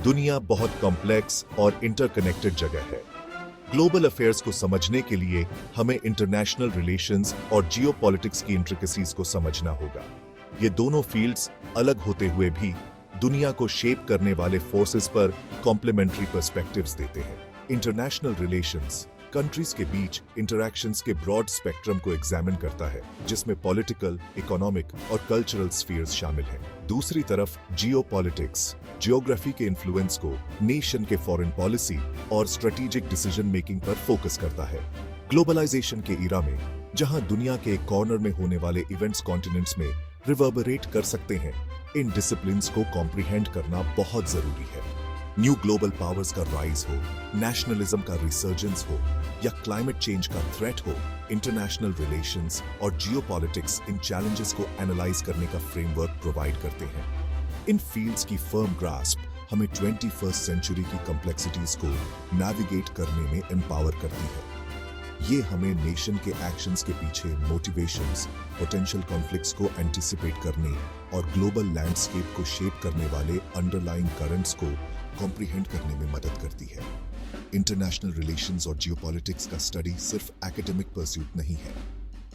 दुनिया बहुत कॉम्प्लेक्स और इंटरकनेक्टेड जगह है। ग्लोबल अफेयर्स को समझने के लिए हमें इंटरनेशनल रिलेशंस और जियोपॉलिटिक्स की इंट्रिकेसीज को समझना होगा। ये दोनों फील्ड्स अलग होते हुए भी दुनिया को शेप करने वाले फोर्सेस पर कॉम्प्लीमेंट्री पर्सपेक्टिव्स देते हैं। इंटरनेशनल रिलेशंस कंट्रीज के बीच इंटरैक्शंस के ब्रॉड स्पेक्ट्रम को एग्जामिन करता है, जिसमें पॉलिटिकल, इकोनॉमिक और कल्चरल स्फीयर्स शामिल हैं। दूसरी तरफ जियोपॉलिटिक्स ज्योग्राफी के इन्फ्लुएंस को नेशन के फॉरेन पॉलिसी और स्ट्रेटेजिक डिसीजन मेकिंग पर फोकस करता है। ग्लोबलाइजेशन के इरा में जहां दुनिया के एक कॉर्नर में होने वाले इवेंट्स कॉन्टिनेंट्स में रिवर्बरेट कर सकते हैं, इन डिसिप्लिन्स को कॉम्प्रिहेंड करना बहुत जरूरी है। न्यू ग्लोबल पावर्स का राइज हो, नेशनलिज्म का रिसर्जेंस हो या क्लाइमेट चेंज का थ्रेट हो, इंटरनेशनल रिलेशंस और जियोपॉलिटिक्स इन चैलेंजेस को एनालाइज करने का फ्रेमवर्क प्रोवाइड करते हैं। इन फील्ड्स की फर्म ग्रास्प हमें 21st सेंचुरी की कॉम्प्लेक्सिटीज को नेविगेट करने में एम्पावर करती है। ये हमें नेशन के एक्शंस के पीछे मोटिवेशंस, पोटेंशियल कॉन्फ्लिक्ट्स को एंटिसिपेट करने और ग्लोबल लैंडस्केप को शेप करने वाले अंडरलाइंग करंट्स को कॉम्प्रिहेंड करने में मदद करती है। इंटरनेशनल रिलेशंस और जियोपॉलिटिक्स का स्टडी सिर्फ एकेडमिक परस्यूट नहीं है।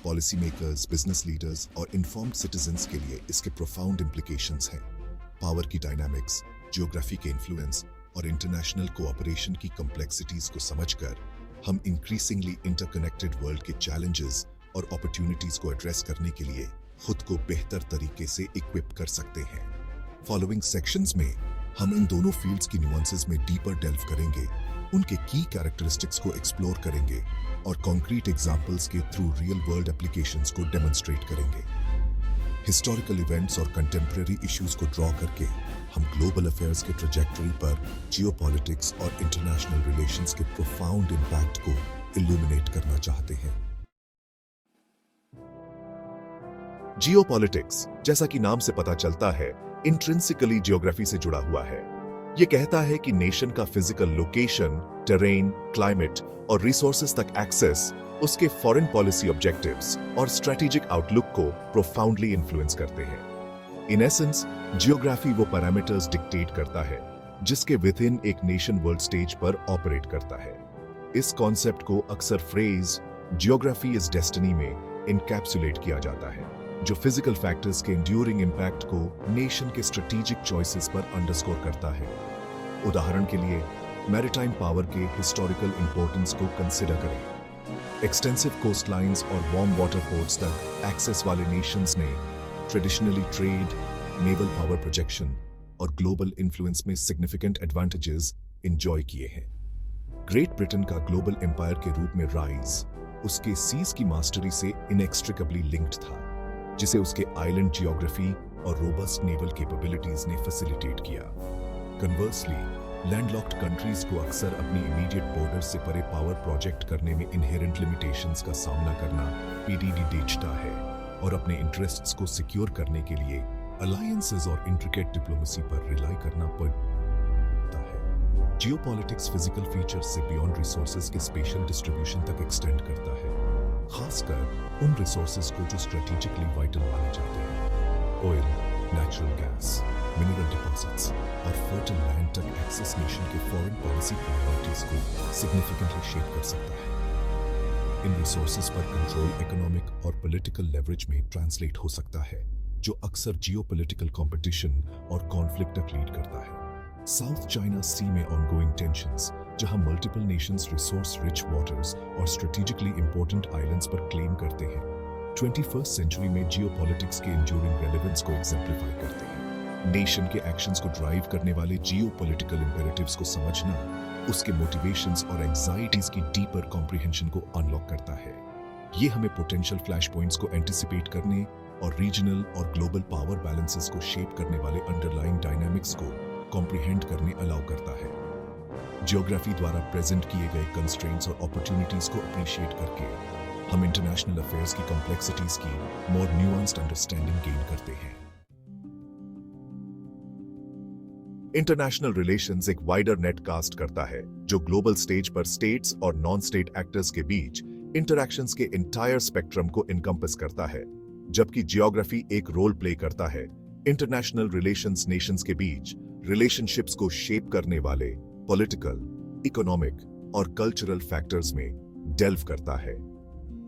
पॉलिसी मेकर्स, बिजनेस लीडर्स और इन्फॉर्म्ड सिटीजन्स के लिए इसके प्रोफाउंड इम्प्लीकेशंस हैं। पावर की डायनामिक्स, ज्योग्राफी के इन्फ्लुएंस और इंटरनेशनल कोऑपरेशन की कॉम्प्लेक्सिटीज को समझकर हम इंक्रीजिंगली इंटरकनेक्टेड वर्ल्ड के चैलेंजेस और अपॉर्चुनिटीज को एड्रेस करने के लिए खुद को बेहतर तरीके से इक्विप कर सकते हैं। फॉलोइंग सेक्शंस में हम इन दोनों फील्ड्स की नुआंसेस में डीपर डेल्व करेंगे, उनके की कैरेक्टरिस्टिक्स को एक्सप्लोर करेंगे और कॉन्क्रीट एग्जांपल्स के थ्रू रियल वर्ल्ड एप्लीकेशंस को डेमोन्स्ट्रेट करेंगे। हिस्टोरिकल इवेंट्स और कंटेम्परेरी इश्यूज को ड्रॉ करके हम ग्लोबल अफेयर्स के ट्रैजेक्टरी पर जियोपॉलिटिक्स और इंटरनेशनल रिलेशंस के प्रोफाउंड इंपैक्ट को इल्यूमिनेट करना चाहते हैं। जियोपॉलिटिक्स, जैसा कि नाम से पता चलता है, इंट्रिंसिकली ज्योग्राफी से जुड़ा हुआ है। यह कहता है कि नेशन का फिजिकल लोकेशन, टेरेन, क्लाइमेट और रिसोर्सेज तक एक्सेस उसके फॉरेन पॉलिसी ऑब्जेक्टिव्स और स्ट्रेटेजिक आउटलुक को प्रोफाउंडली इन्फ्लुएंस करते हैं। इन एसेंस, जियोग्राफी वो पैरामीटर्स डिक्टेट करता है जिसके विद इन एक नेशन वर्ल्ड स्टेज पर ऑपरेट करता है। इस कॉन्सेप्ट को अक्सर फ्रेज जियोग्राफी इज डेस्टिनी में इनकैप्सुलेट किया जाता है, जो फिजिकल फैक्टर्स के एंड्यूरिंग इंपैक्ट को नेशन के स्ट्रेटेजिक चॉइसेस पर अंडरस्कोर करता है। उदाहरण के लिए, मैरिटाइम पावर के हिस्टोरिकल इंपॉर्टेंस को कंसिडर करें। एक्सटेंसिव कोस्ट लाइन्स और वार्म वाटर पोर्ट्स तक एक्सेस वाले नेशंस ने traditionally trade, naval power projection और ग्लोबल इन्फ्लुएंस में सिग्निफिकेंट एडवांटेजेस एंजॉय किए हैं। ग्रेट ब्रिटेन का ग्लोबल एम्पायर के रूप में राइज उसके सीज की मास्टरी से इनएक्स्ट्रिकेबली लिंक्ड था, जिसे उसके आइलैंड जियोग्राफी और रोबस्ट नेवल कैपेबिलिटीज ने फैसिलिटेट किया। कन्वर्सली, लैंडलॉक्ड कंट्रीज को अक्सर अपनी इमीडिएट बॉर्डर से परे पावर प्रोजेक्ट करने में इनहेरेंट लिमिटेशंस का सामना करना पीडीडी देता है और अपने इंटरेस्ट्स को सिक्योर करने के लिए अलायंसेस और इंट्रिकेट डिप्लोमेसी पर रिलाई करना पड़ता है। जियोपॉलिटिक्स फिजिकल फीचर्स से बियॉन्ड रिसोर्सेज के स्पेशल डिस्ट्रीब्यूशन तक एक्सटेंड करता है, खासकर उन रिसोर्सेज को जो स्ट्रेटेजिकली वाइटल माने जाते हैं। Oil, natural gas, mineral deposits और फर्टाइल लैंड तक एक्सेस नेशन के फॉरेन पॉलिसी प्रायोरिटीज को सिग्निफिकेंटली शेप कर सकता है। इन रिसोर्सेज पर कंट्रोल इकोनॉमिक और पॉलिटिकल लेवरेज में ट्रांसलेट हो सकता है, जो अक्सर जियोपॉलिटिकल कंपटीशन और कॉन्फ्लिक्ट तक लीड करता है। साउथ चाइना सी में ऑनगोइंग टेंशंस, जहां multiple Nations resource rich waters और स्ट्रेटेजिकली इंपॉर्टेंट आइलैंड्स पर क्लेम करते हैं, 21st सेंचुरी में जियोपॉलिटिक्स के एंड्यूरिंग रेलेवेंस को एग्जेम्प्लीफाई करते हैं। नेशन के एक्शंस को ड्राइव करने वाले जियोपॉलिटिकल इंपेरेटिव्स को समझना उसके मोटिवेशंस और एंजाइटीज की डीपर कॉम्प्रिहेंशन को अनलॉक करता है। ये हमें पोटेंशियल फ्लैश पॉइंट्स को एंटिसिपेट करने और रीजनल और ग्लोबल पावर बैलेंसेस को शेप करने वाले अंडरलाइंग डायनामिक्स को कॉम्प्रिहेंड करने अलाउ करता है। ज्योग्राफी द्वारा प्रेजेंट किए गए कंस्ट्रेंट्स और अपॉर्चुनिटीज को अप्रिशिएट करके हम इंटरनेशनल अफेयर्स की कॉम्प्लेक्सिटीज की मोर न्यूआंस्ड अंडरस्टैंडिंग गेन करते हैं। इंटरनेशनल रिलेशंस एक वाइडर नेट कास्ट करता है, जो ग्लोबल स्टेज पर स्टेट्स और नॉन स्टेट एक्टर्स के बीच इंटरैक्शंस के एंटायर स्पेक्ट्रम को इनकम्पस करता है, जबकि जियोग्राफी एक रोल प्ले करता है इंटरनेशनल रिलेशंस नेशंस के बीच रिलेशनशिप्स को शेप करने वाले पॉलिटिकल, इकोनॉमिक और कल्चरल फैक्टर्स में डेल्व करता है।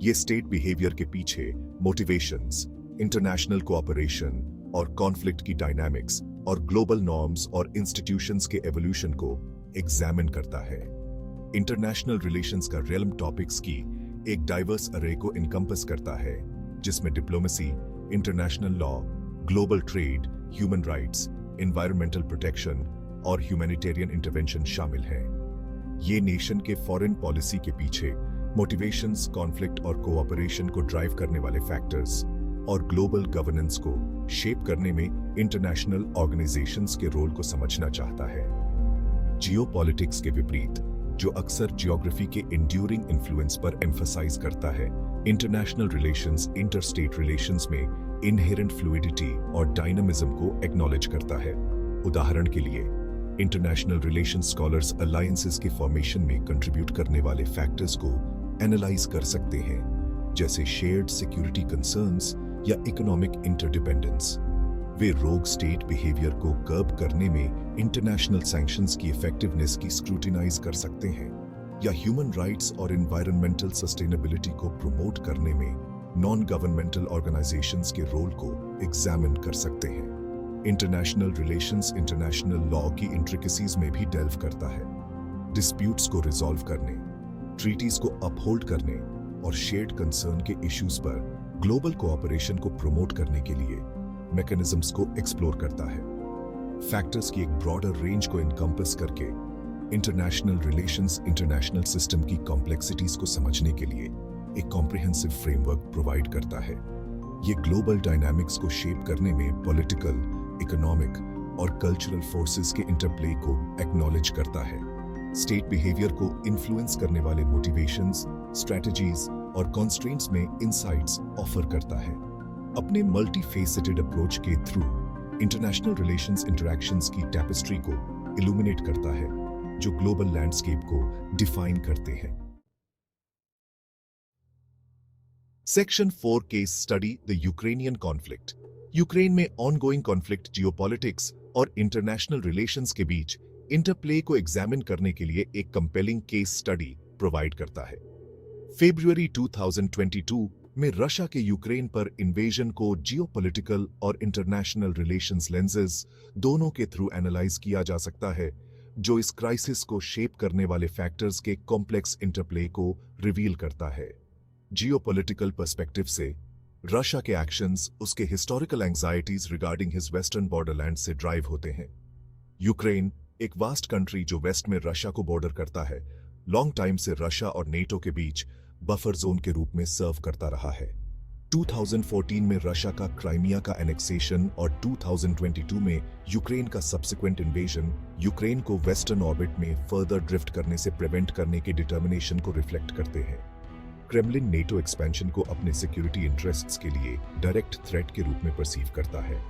ये स्टेट बिहेवियर के पीछे मोटिवेशंस, इंटरनेशनल कोऑपरेशन और कॉन्फ्लिक्ट की डायनामिक्स और ग्लोबल नॉर्म्स और इंस्टीट्यूशंस के एवोल्यूशन को एग्जामिन करता है। इंटरनेशनल रिलेशंस का रियल्म टॉपिक्स की एक डाइवर्स अरे को इनकम्पस करता है, जिसमें diplomacy, international law, global trade, human rights, environmental protection और ह्यूमैनिटेरियन इंटरवेंशन शामिल हैं। ये नेशन के फॉरेन पॉलिसी के पीछे मोटिवेशंस, कॉन्फ्लिक्ट और कोऑपरेशन को ड्राइव करने वाले फैक्टर्स और ग्लोबल गवर्नेंस को शेप करने में इंटरनेशनल ऑर्गेनाइजेशंस के रोल को समझना चाहता है। जियोपॉलिटिक्स के विपरीत, जो अक्सर जियोग्राफी के इंड्यूरिंग इन्फ्लुएंस पर एम्फसाइज करता है, इंटरनेशनल रिलेशंस इंटरस्टेट रिलेशंस में इनहेरेंट फ्लूइडिटी और डायनामिज्म को एक्नॉलेज करता है। उदाहरण के लिए, इंटरनेशनल रिलेशन स्कॉलर्स अलायंसेस के फॉर्मेशन में कंट्रीब्यूट करने वाले फैक्टर्स को एनालाइज कर सकते हैं, जैसे शेयर्ड सिक्योरिटी कंसर्न्स या इकोनॉमिक इंटरडिपेंडेंस। वे रोग स्टेट बिहेवियर को कर्ब करने में इंटरनेशनल सैंक्शंस की इफेक्टिवनेस की स्क्रूटिनाइज कर सकते हैं, या ह्यूमन राइट्स और एनवायरमेंटल सस्टेनेबिलिटी को प्रमोट करने में नॉन गवर्नमेंटल ऑर्गेनाइजेशंस के रोल को एग्जामिन कर सकते हैं। इंटरनेशनल रिलेशंस इंटरनेशनल लॉ की इंट्रिकेसीज में भी डेल्व करता है। डिस्प्यूट्स को रिजॉल्व करने, ट्रीटीज को अपहोल्ड करने और शेयर्ड कंसर्न के इश्यूज पर ग्लोबल कोऑपरेशन को प्रमोट करने के लिए मैकेनिज्म्स को एक्सप्लोर करता है। फैक्टर्स की एक ब्रॉडर रेंज को इनकम्पस करके इंटरनेशनल रिलेशंस इंटरनेशनल सिस्टम की कॉम्प्लेक्सिटीज को समझने के लिए एक कॉम्प्रिहेंसिव फ्रेमवर्क प्रोवाइड करता है। ये ग्लोबल डायनामिक्स को शेप करने में पॉलिटिकल, इकोनॉमिक और कल्चरल फोर्सेस के इंटरप्ले को एक्नॉलेज करता है। स्टेट बिहेवियर को इन्फ्लुएंस करने वाले मोटिवेशंस, स्ट्रेटजीज और कॉन्स्ट्रेंट्स में इनसाइट्स ऑफर करता है। अपने मल्टी फेसेटेड अप्रोच के थ्रू इंटरनेशनल रिलेशंस इंटरैक्शंस की टैपेस्ट्री को इल्यूमिनेट करता है, जो ग्लोबल लैंडस्केप को डिफाइन करते हैं। Section 4 case study the Ukrainian conflict. Ukraine में ऑनगोइंग कॉन्फ्लिक्ट जियोपॉलिटिक्स और इंटरनेशनल रिलेशंस के बीच इंटरप्ले को एग्जामिन करने के लिए एक कंपेलिंग केस स्टडी प्रोवाइड करता है। फरवरी 2022 में रशिया के यूक्रेन पर इन्वेजन को जियोपॉलिटिकल और इंटरनेशनल रिलेशंस लेंसेज दोनों के थ्रू एनालाइज किया जा सकता है, जो इस क्राइसिस को शेप करने वाले फैक्टर्स के कॉम्प्लेक्स इंटरप्ले को रिवील करता है। जियोपॉलिटिकल पर्सपेक्टिव से रशिया के एक्शंस उसके historical anxieties regarding his western Borderland से ड्राइव होते हैं। यूक्रेन, एक वास्ट कंट्री जो वेस्ट में रशिया को बॉर्डर करता है, लॉन्ग टाइम से रशिया और नेटो के बीच बफर जोन के रूप में सर्व करता रहा है। 2014 में रशिया का क्राइमिया का एनेक्सेशन और 2022 में यूक्रेन का सब्सिक्वेंट इन्वेजन यूक्रेन को वेस्टर्न ऑर्बिट में फर्दर ड्रिफ्ट करने से प्रिवेंट करने के डिटर्मिनेशन को रिफ्लेक्ट करते हैं। क्रेमलिन नेटो एक्सपेंशन को अपने सिक्योरिटी इंटरेस्ट्स के लिए डायरेक्ट थ्रेट के रूप में परसीव करता है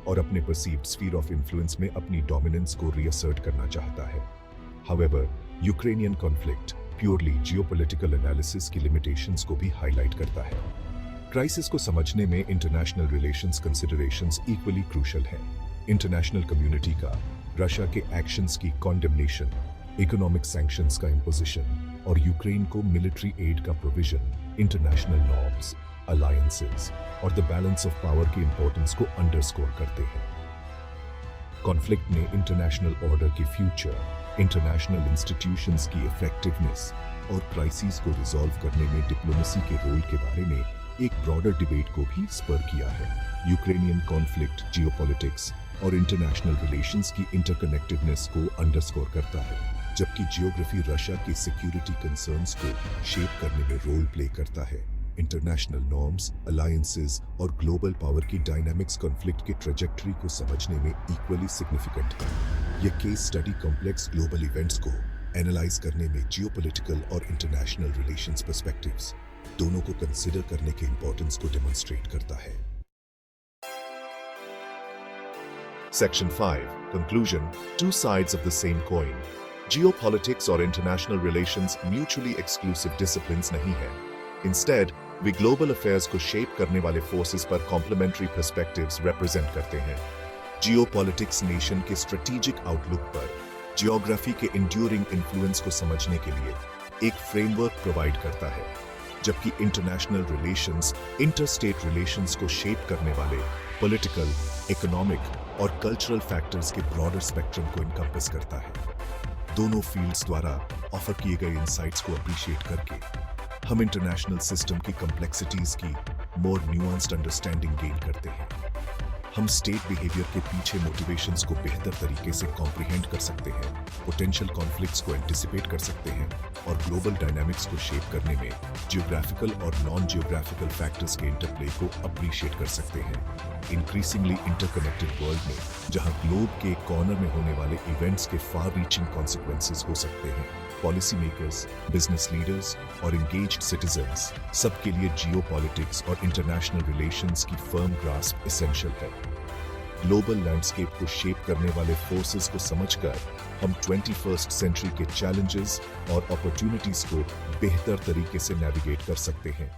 और अपने परसीव्ड स्फीयर ऑफ इन्फ्लुएंस में अपनी डोमिनेंस को रीअसर्ट करना चाहता है। However, Ukrainian conflict purely geopolitical analysis की लिमिटेशंस को भी हाईलाइट करता है। क्राइसिस को समझने में international relations considerations equally crucial हैं। इंटरनेशनल कम्युनिटी का रशिया के एक्शंस की कॉन्डेमनेशन, इकोनॉमिक सैंक्शंस का इम्पोजिशन और यूक्रेन को मिलिट्री एड का प्रोविजन इंटरनेशनल नॉर्म्स, अलायंसेस और द बैलेंस ऑफ पावर की इंपॉर्टेंस को अंडरस्कोर करते हैं। कॉन्फ्लिक्ट ने इंटरनेशनल ऑर्डर के फ्यूचर, इंटरनेशनल इंस्टीट्यूशंस की इफेक्टिवनेस और क्राइसिस को रिजॉल्व करने में डिप्लोमेसी के रोल के बारे में एक ब्रॉडर डिबेट को भी स्पर किया है। यूक्रेनियन कॉन्फ्लिक्ट जियोपॉलिटिक्स और इंटरनेशनल रिलेशंस की इंटरकनेक्टेडनेस को अंडरस्कोर करता है, जबकि जियोग्राफी रशिया के सिक्योरिटी कंसर्न्स को शेप करने में रोल प्ले करता है। इंटरनेशनल नॉर्म्स, अलायंसेस और ग्लोबल पावर की डायनामिक्स कॉन्फ्लिक्ट की ट्रेजेक्टरी को समझने में इक्वली सिग्निफिकेंट है। यह case study complex global events को एनालाइज करने में जियोपॉलिटिकल और इंटरनेशनल रिलेशंस पर्सपेक्टिव्स दोनों को कंसिडर करने के इंपॉर्टेंस को डेमोन्स्ट्रेट करता है। Section 5. Conclusion. Two sides of the same coin. Geopolitics और international relations mutually exclusive disciplines नहीं है। Instead, वे global affairs को shape करने वाले forces पर complementary perspectives represent करते हैं। जियोपॉलिटिक्स नेशन के स्ट्रेटेजिक आउटलुक पर जियोग्राफी के इंड्यूरिंग इन्फ्लुएंस को समझने के लिए एक फ्रेमवर्क प्रोवाइड करता है, जबकि इंटरनेशनल रिलेशंस इंटरस्टेट रिलेशंस को शेप करने वाले पॉलिटिकल, इकोनॉमिक और कल्चरल फैक्टर्स के ब्रॉडर स्पेक्ट्रम को इनकम्पस करता है। दोनों फील्ड्स द्वारा ऑफर किए गए इंसाइट्स को अप्रिशिएट करके हम इंटरनेशनल सिस्टम की कॉम्प्लेक्सिटीज की मोर न्यूआंस्ड अंडरस्टैंडिंग गेन करते हैं। हम स्टेट बिहेवियर के पीछे मोटिवेशंस को बेहतर तरीके से कॉम्प्रिहेंड कर सकते हैं, पोटेंशियल कॉन्फ्लिक्ट्स को एंटिसिपेट कर सकते हैं और ग्लोबल डायनामिक्स को शेप करने में जियोग्राफिकल और नॉन जियोग्राफिकल फैक्टर्स के इंटरप्ले को अप्रिशिएट कर सकते हैं। इंक्रीजिंगली इंटरकनेक्टेड वर्ल्ड में जहां ग्लोब के कॉर्नर में होने वाले इवेंट्स के फार रीचिंग कॉन्सिक्वेंसेस हो सकते हैं, पॉलिसी मेकर्स, बिजनेस लीडर्स और एंगेज्ड सिटीजन्स सबके लिए जियोपॉलिटिक्स और इंटरनेशनल रिलेशंस की फर्म ग्रास्प एसेंशियल है। ग्लोबल लैंडस्केप को शेप करने वाले फोर्सेस को समझकर हम 21st सेंचुरी के चैलेंजेस और अपॉर्चुनिटीज को बेहतर तरीके से नेविगेट कर सकते हैं।